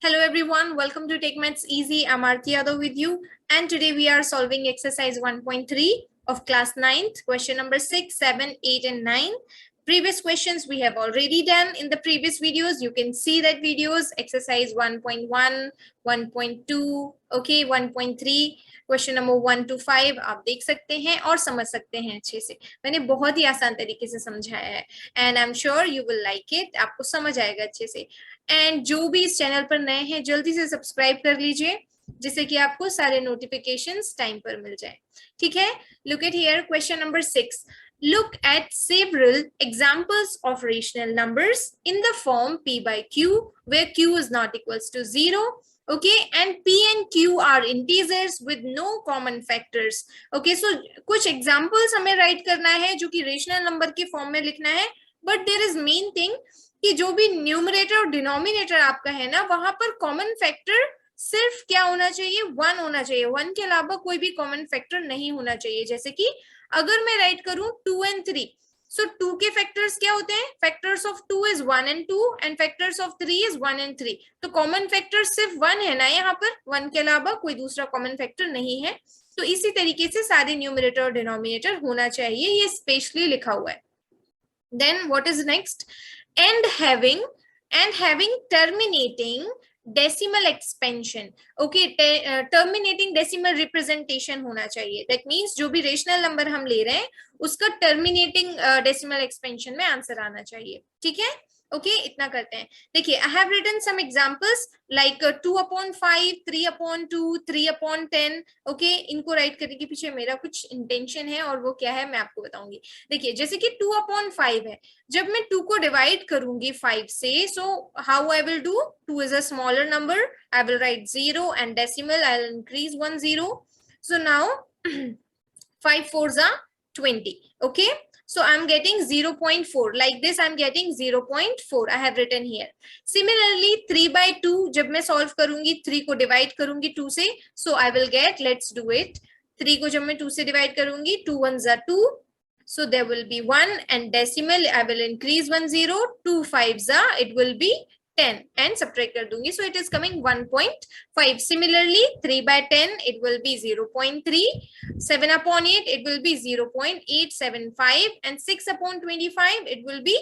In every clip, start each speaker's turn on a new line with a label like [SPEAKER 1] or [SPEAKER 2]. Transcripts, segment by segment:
[SPEAKER 1] Hello everyone, welcome to Take Maths Easy. I'm Aarti Yadav with you, and today we are solving exercise 1.3 of class 9th, question number 6, 7, 8 and 9. Previous questions we have already done in the previous videos. You can see that videos, exercise 1.1, 1.2, okay, 1.3, question number 1 to 5 आप देख सकते हैं और समझ सकते हैं अच्छे से. मैंने बहुत ही आसान तरीके से समझाया है and I am sure you will like it. आपको समझ आएगा अच्छे से. एंड जो भी इस चैनल पर नए हैं जल्दी से सब्सक्राइब कर लीजिए जिससे कि आपको सारे नोटिफिकेशंस टाइम पर मिल जाए. ठीक है, look at here question number 6. Look at several examples of rational numbers in the form p by q where q is not equals to 0. Okay, and p and q are integers with no common factors. Okay, so कुछ examples हमें write करना है जो कि rational number के form में लिखना है. But there is main thing कि जो भी न्यूमरेटर और डिनोमिनेटर आपका है ना, वहां पर कॉमन फैक्टर सिर्फ क्या होना चाहिए, 1 होना चाहिए. 1 के अलावा कोई भी कॉमन फैक्टर नहीं होना चाहिए. जैसे कि अगर मैं राइट करूं 2 and 3, सो 2 के फैक्टर्स क्या होते हैं? Factors of 2 is 1 and 2 and factors of 3 is 1 and 3. तो कॉमन फैक्टर सिर्फ 1 है ना यहाँ पर. 1 के अलावा कोई दूसरा कॉमन फैक्टर नहीं है. तो इसी तरीके से सारे न्यूमरेटर और डिनोमिनेटर होना चाहिए. ये स्पेशली लिखा हुआ है. Then what is next? and having terminating decimal expansion. Okay, terminating decimal representation होना चाहिए. That means जो भी रेशनल नंबर हम ले रहे हैं उसका terminating decimal expansion में आंसर आना चाहिए. ठीक है, ओके इतना करते हैं. देखिए, I have written some examples like 2/5, 3/2, 3/10. Okay, इनको राइट करने के पीछे मेरा कुछ इंटेंशन है और वो क्या है मैं आपको बताऊंगी. देखिए, जैसे कि 2/5 है, जब मैं 2 को डिवाइड करूंगी 5 से, so how I will do? 2 is a smaller number, I will write 0 and decimal I'll increase 1 0. So now 5 4s are 20. Okay, so I'm getting 0.4. Like this I'm getting 0.4. I have written here. Similarly 3/2 जब मैं solve करूंगी, 3 को divide करूंगी 2 से, so I will get, let's do it. 3 को जब मैं 2 से divide करूंगी, 2 1s are 2, so there will be 1 and decimal I will increase 1 0. 2 5s are, it will be 10 and subtract कर दूंगी, so it is coming 1.5. Similarly 3/10 it will be 0.3. 7/8 it will be 0.875 and 6/25 it will be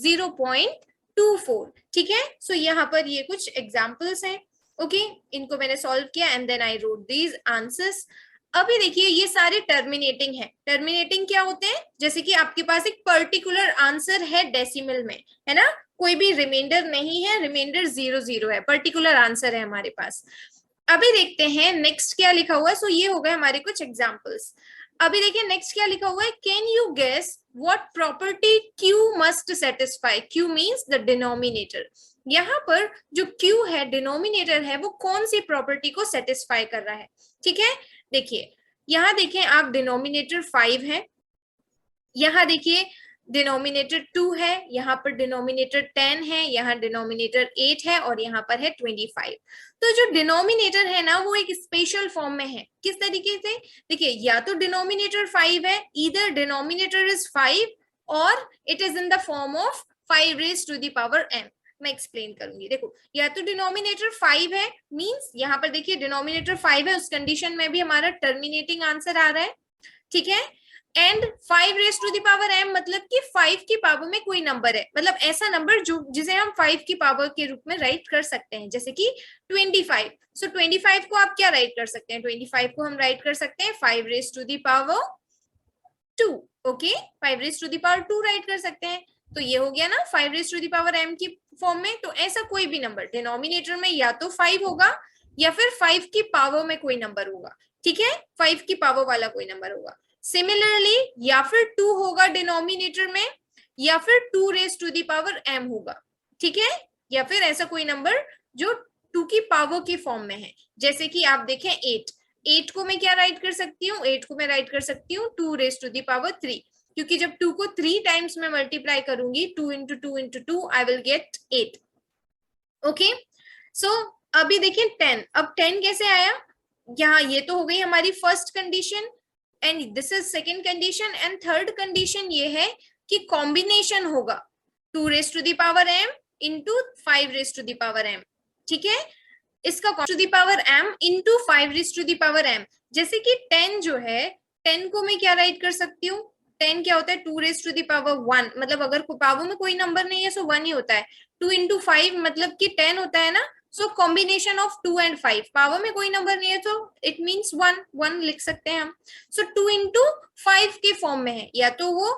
[SPEAKER 1] 0.24. ठीक है, so यहाँ पर ये कुछ examples हैं. Okay, इनको मैंने सॉल्व किया and then I wrote these answers. अभी देखिए, ये सारे टर्मिनेटिंग है. टर्मिनेटिंग क्या होते हैं? जैसे कि आपके पास एक पर्टिकुलर आंसर है डेसिमल में, है ना, कोई भी रिमाइंडर नहीं है, रिमाइंडर 0 0 है, पर्टिकुलर आंसर है हमारे पास. अभी देखते हैं नेक्स्ट क्या लिखा हुआ है. सो ये हो गए हमारे कुछ एग्जांपल्स. अभी देखिए नेक्स्ट क्या लिखा हुआ है. Can you guess what property Q must satisfy? Q means the denominator. यहाँ पर जो Q है, डिनोमिनेटर है, वो कौन सी प्रॉपर्टी को सेटिस्फाई कर रहा है? ठीक है, देखिए यहाँ देखें आप, डिनोमिनेटर 5 है, यहाँ देखिए डिनोमिनेटर 2 है, यहाँ पर डिनोमिनेटर 10 है, यहाँ डिनोमिनेटर 8 है और यहाँ पर है 25. तो जो डिनोमिनेटर है ना, वो एक स्पेशल फॉर्म में है. किस तरीके से? देखिए, या तो डिनोमिनेटर 5 है, ईदर डिनोमिनेटर इज 5 और it is in the form of 5 raised to the power m. मैं एक्सप्लेन करूंगी. देखो, या तो डिनोमिनेटर 5 है, मींस यहाँ पर देखिए डिनोमिनेटर 5 है, उस कंडीशन में भी हमारा टर्मिनेटिंग आंसर आ रहा है. ठीक है, and 5 raised to the power m मतलब कि 5 की पावर में कोई नंबर है, मतलब ऐसा नंबर जो जिसे हम 5 की पावर के रूप में राइट कर सकते हैं, जैसे कि 25. सो 25 को आप क्या राइट कर सकते हैं? 25 को हम राइट कर सकते हैं 5 raised to the power 2. Okay, 5 raised to the power 2 right कर सकते हैं. तो ये हो गया ना 5 raised to the power m की फॉर्म में. तो ऐसा कोई भी नंबर डिनोमिनेटर में या तो 5 होगा या फिर 5 की पावर में कोई नंबर होगा. ठीक है, 5 की पावर वाला कोई नंबर होगा. सिमिलरली या फिर 2 होगा डिनोमिनेटर में या फिर 2 raised to the power m होगा. ठीक है, या फिर ऐसा कोई नंबर जो 2 की पावर की फॉर्म में है. जैसे कि आप देखें 8 को मैं क्या राइट कर सकती हूँ? 8 को मैं राइट कर सकती हूँ 2 raised to the power 3, क्योंकि जब 2 को 3 टाइम्स में मल्टीप्लाई करूंगी, 2 into 2 into 2 I will get 8. Okay, so अभी देखिए 10. अब 10 कैसे आया? यहाँ ये तो हो गई हमारी first condition and this is second condition. And third condition ये है कि कॉम्बिनेशन होगा 2 raised to the power m into 5 raised to the power m. ठीक है, इसका to the power m into 5 raise to the power m। जैसे कि 10 जो है, 10 को मैं क्या राइट कर सकती हूँ, 10 क्या होता है 2 रेज टू द पावर 1, मतलब अगर पावर में कोई नंबर नहीं है सो 1 ही होता है। 2 इंटू 5 मतलब कि 10 होता है ना, so combination of 2 and 5, power में कोई नंबर नहीं है तो इट मींस 1 लिख सकते हैं हम। सो 2 इंटू 5 के फॉर्म में है, या तो वो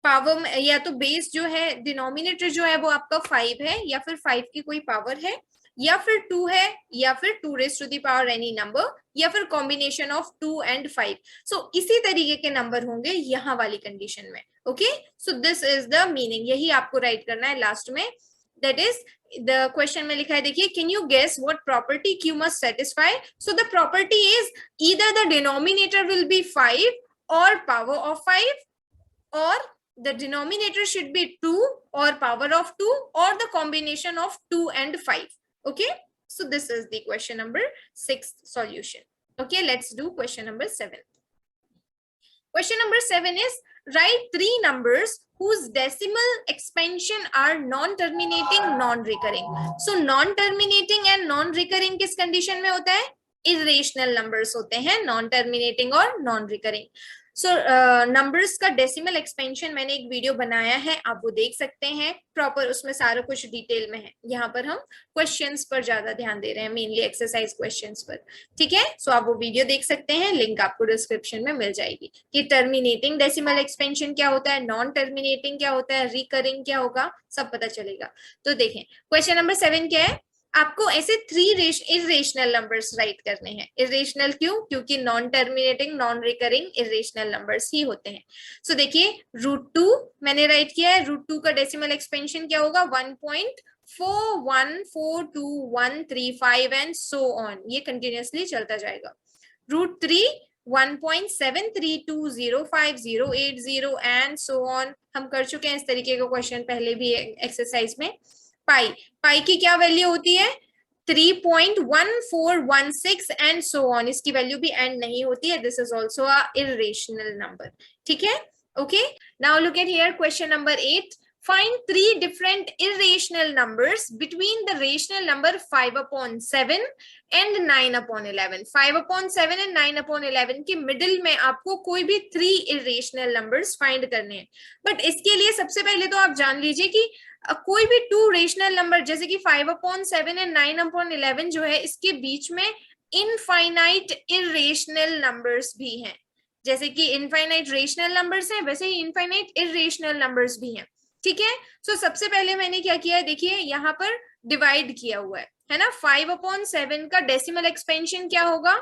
[SPEAKER 1] पावर में, या तो बेस जो है डिनोमिनेटर जो है वो आपका 5 है, या फिर 5 की कोई पावर है, या फिर 2 है, या फिर 2 raise to the power any number, या फिर कॉम्बिनेशन ऑफ 2 एंड 5। सो इसी तरीके के नंबर होंगे यहाँ वाली कंडीशन में। Okay, so this is the meaning, यही आपको राइट करना है लास्ट में। दैट इज द क्वेश्चन में लिखा है, देखिए, can you guess what property Q must satisfy. So the property is either the denominator will be 5 और power of 5, or the denominator should be 2 or power of 2, or the combination of 2 and 5. Okay, so this is the question number 6 solution. Okay, let's do question number 7. Question number 7 is, write 3 numbers whose decimal expansion are non-terminating, non-recurring. So non-terminating and non-recurring किस condition में होता है, irrational numbers होते हैं, non-terminating और non-recurring. सो numbers का decimal expansion मैंने एक वीडियो बनाया है, आप वो देख सकते हैं प्रॉपर, उसमें सारा कुछ डिटेल में है। यहाँ पर हम क्वेश्चंस पर ज्यादा ध्यान दे रहे हैं, मेनली एक्सरसाइज क्वेश्चंस पर, ठीक है। सो आप वो वीडियो देख सकते हैं, लिंक आपको डिस्क्रिप्शन में मिल जाएगी कि टर्मिनेटिंग डेसिमल एक्सपेंशन क्या होता है, नॉन टर्मिनेटिंग क्या होता है, रिकरिंग क्या होगा, सब पता चलेगा। तो देखें क्वेश्चन नंबर 7 क्या है, आपको ऐसे 3 इरेशनल नंबर्स राइट करने हैं। इरेशनल क्यों, क्योंकि non terminating, non recurring irrational numbers ही होते हैं। सो देखिए √2 मैंने राइट किया है, √2 का डेसिमल एक्सपेंशन क्या होगा, 1.414213 एंड सो ऑन, ये कंटिन्यूअसली चलता जाएगा। √3 1.73205080 एंड सो ऑन, हम कर चुके हैं इस तरीके का क्वेश्चन पहले भी एक्सरसाइज में। पाई, पाई की क्या वैल्यू होती है, 3.1416 एंड सो ऑन, इसकी वैल्यू भी एंड नहीं होती है, this is also a irrational number, ठीक है। Okay, now look at here question number 8, find 3 different irrational numbers between the rational number 5/7 and 9/11. 5/7 and 9/11 के मिडिल में आपको कोई भी 3 irrational numbers find करने हैं। बट इसके लिए सबसे पहले तो आप जान लीजिए कि कोई भी 2 रेशनल नंबर जैसे कि 5/7 एंड 9/11 जो है, इसके बीच में इनफाइनाइट इरेशनल नंबर्स भी हैं। जैसे कि इनफाइनाइट रेशनल नंबर्स हैं, वैसे ही इनफाइनाइट इरेशनल नंबर्स भी हैं, ठीक है। सो सबसे पहले मैंने क्या किया है, देखिए यहाँ पर डिवाइड किया हुआ है ना। 5/7 का डेसिमल एक्सपेंशन क्या होगा,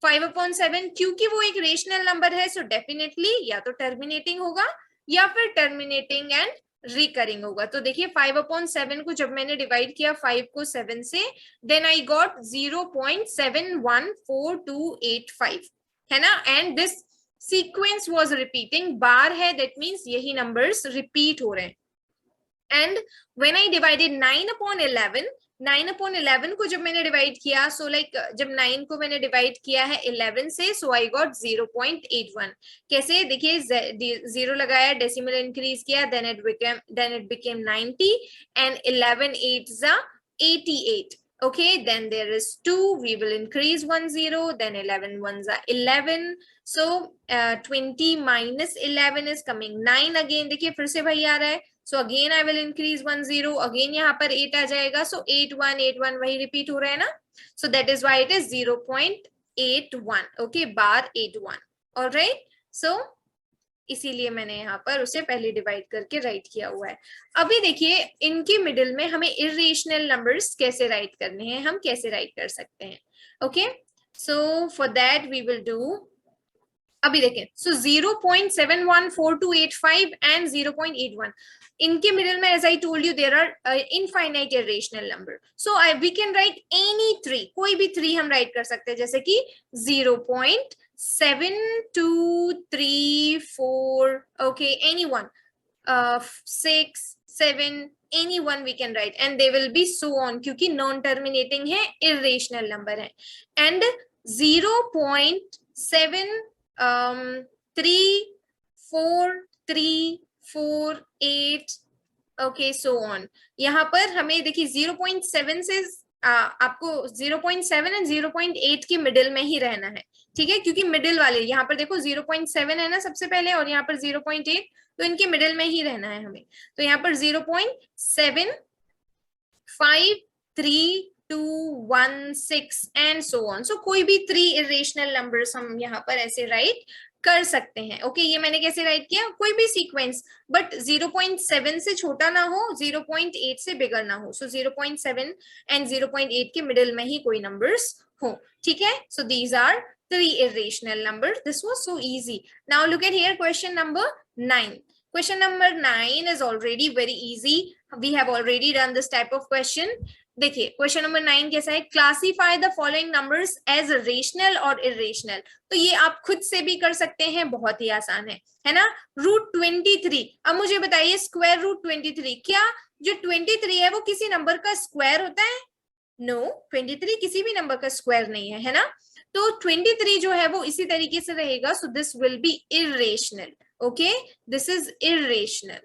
[SPEAKER 1] 5/7, क्योंकि वो एक रेशनल नंबर है सो डेफिनेटली या तो टर्मिनेटिंग होगा या फिर टर्मिनेटिंग एंड रिकरिंग होगा। तो देखिए 5/7 को जब मैंने डिवाइड किया 5 को 7 से, देन आई गॉट 0.714285, है ना। And this sequence was repeating, बार है, दैट मींस यही नंबर्स रिपीट हो रहे हैं। एंड व्हेन आई डिवाइडेड 9/11, 9/11 को जब मैंने डिवाइड किया, सो लाइक जब 9 को मैंने डिवाइड किया है 11 से, सो आई गॉट 0.81। कैसे, देखिए 0 लगाया, डेसिमल इंक्रीज किया, then it became 90 and 11 8s are 88. Okay, then there is 2, we will increase 1 0, then 11 1s are 11, so 20 minus 11 is coming 9 again, देखिए फिर से वही आ रहा है, so again I will increase 1 0, again यहाँ पर 8 आ जाएगा, so 8 1 8 1 वही रिपीट हो रहा है ना, so that is why it is 0.81, okay, bar 81, alright, so इसीलिए मैंने यहाँ पर उसे पहले डिवाइड करके राइट किया हुआ है। अभी देखिए इनके मिडिल में हमें इरेशनल नंबर्स कैसे राइट करने हैं, हम कैसे राइट कर सकते हैं। Okay, so for that we will do, अभी देखें, सो 0.714285 एंड 0.81, इनके मिडिल में as I told you there are infinite irrational number, so we can write any 3, कोई भी 3 हम राइट कर सकते हैं, जैसे कि 0.7234, okay, anyone, 6 7, anyone we can write, and they will be so on, क्योंकि नॉन टर्मिनेटिंग है, इरेशनल नंबर है। And 0.734348, okay, so on. यहाँ पर हमें देखिए 0.7 से आपको 0.7 एंड 0.8 के मिडिल में ही रहना है, ठीक है, क्योंकि मिडिल वाले यहाँ पर देखो 0.7 है ना सबसे पहले और यहाँ पर 0.8, तो इनके मिडिल में ही रहना है हमें। तो यहाँ पर 0.7, 5, 3, 2, 1, 6 एंड सो ऑन। सो कोई भी 3 इरेशनल नंबर्स हम यहाँ पर ऐसे राइट कर सकते हैं। ओके, ये मैंने कैसे राइट किया, कोई भी सीक्वेंस, बट 0.7 से छोटा ना हो, 0.8 से बिगर ना हो। सो 0.7 एंड 0.8 के मिडिल में ही कोई नंबर्स हो, ठीक है। So these are 3 irrational numbers. This was so easy. Now look at here, question number 9. Question number 9 is already very easy. We have already done this type of question. देखिए question number 9 कैसा है, classify the following numbers as rational और irrational. तो ये आप खुद से भी कर सकते हैं, बहुत ही आसान है ना। रूट 23, अब मुझे बताइए स्क्वायर रूट 23, क्या जो 23 है वो किसी नंबर का स्क्वायर होता है? नो, 23 किसी भी नंबर का स्क्वायर नहीं है ना। तो 23 जो है वो इसी तरीके से रहेगा, so this will be irrational. Okay, this is irrational.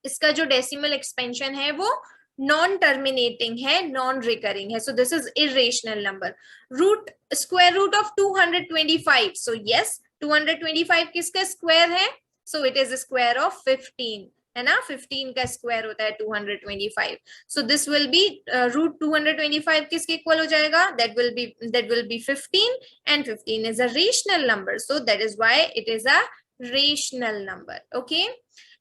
[SPEAKER 1] इसका जो डेसिमल एक्सपेंशन है वो नॉन टर्मिनेटिंग है, नॉन रिकरिंग है, so this is irrational number. Root square root of 225, so yes 225 किसका स्क्वायर है? So it is square of 15, है ना, 15 का स्क्वायर होता है 225। So this will be root 225 किसके इक्वल हो जाएगा? That will be 15 and 15 is a rational number, so that is why it is a rational number. Okay,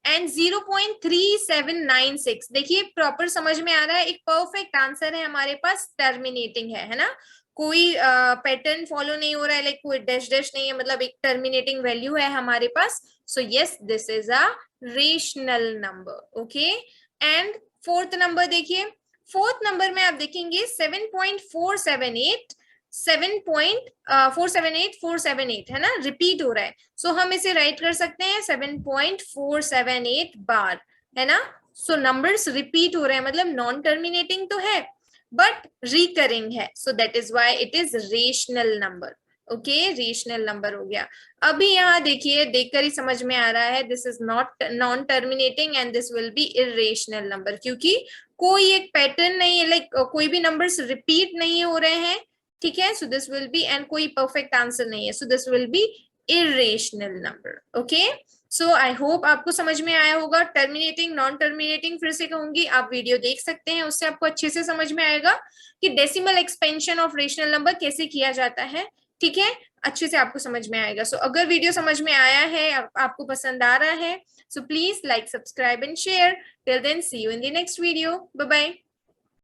[SPEAKER 1] and 0.3796, देखिए proper समझ में आ रहा है, एक परफेक्ट आंसर है हमारे पास, टर्मिनेटिंग है ना, कोई पैटर्न फॉलो नहीं हो रहा है, लाइक कोई डैश डैश नहीं है, मतलब एक टर्मिनेटिंग वैल्यू है हमारे पास। So yes, this is a rational number. Okay, and fourth number देखिए, फोर्थ नंबर में आप देखेंगे 7.478 7.478478 है ना, रिपीट हो रहा है। सो हम इसे राइट कर सकते हैं 7.478 बार, है ना। सो नंबर्स रिपीट हो रहे हैं, मतलब नॉन टर्मिनेटिंग तो है बट रिकरिंग है, so that is why it is rational number. Okay, rational number हो गया। अभी यहाँ देखिए, देखकर ही समझ में आ रहा है, this is not non terminating and this will be irrational number, क्योंकि कोई एक पैटर्न नहीं है, लाइक कोई भी नंबर्स रिपीट नहीं हो रहे हैं, ठीक है। So this will B, and कोई परफेक्ट आंसर नहीं है, so this will be irrational number. Okay, so I hope आपको समझ में आया होगा। टर्मिनेटिंग, नॉन टर्मिनेटिंग फिर से कहूंगी, आप वीडियो देख सकते हैं, उससे आपको अच्छे से समझ में आएगा कि decimal expansion of rational number कैसे किया जाता है, ठीक है, अच्छे से आपको समझ में आएगा। सो अगर वीडियो समझ में आया है, आपको पसंद आ रहा है, so please like, subscribe and share. Till then see you in the next video, bye bye.